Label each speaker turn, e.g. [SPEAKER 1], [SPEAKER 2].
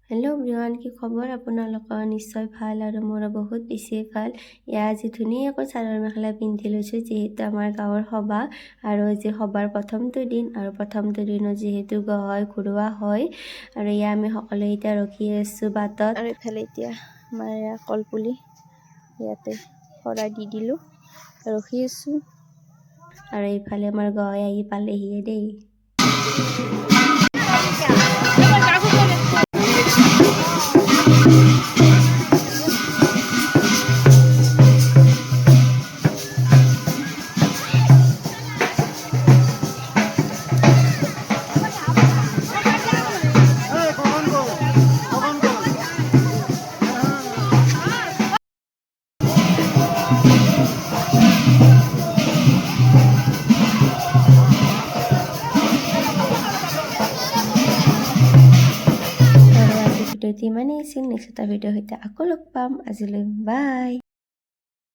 [SPEAKER 1] Hello' everyone, কি খবৰ? আপোনালোকৰ নিশ্চয় ভাল আৰু মোৰো বহুত বেছি ভাল। এয়া আজি ধুনীয়াকৈ চাদৰ মেখেলা পিন্ধি লৈছোঁ, যিহেতু আমাৰ গাঁৱৰ সবাহ আৰু আজি সবাৰ প্ৰথমটো দিন আৰু প্ৰথমটো দিনত যিহেতু গহয় ঘূৰোৱা হয় আৰু এয়া আমি সকলোৱে এতিয়া ৰখি আছোঁ বাটত। আৰু ইফালে এতিয়া আমাৰ এয়া কলপুলি ইয়াতে শৰাই দি দিলোঁ, ৰখি আছোঁ। আৰু ইফালে আমাৰ গহয় আহি পালেহিয়ে দেই। ভিডিঅ'টি ইমানেই আছিল। নেক্সট এটা ভিডিঅ'ৰ সৈতে আকৌ লগ পাম। আজিলৈ বাই।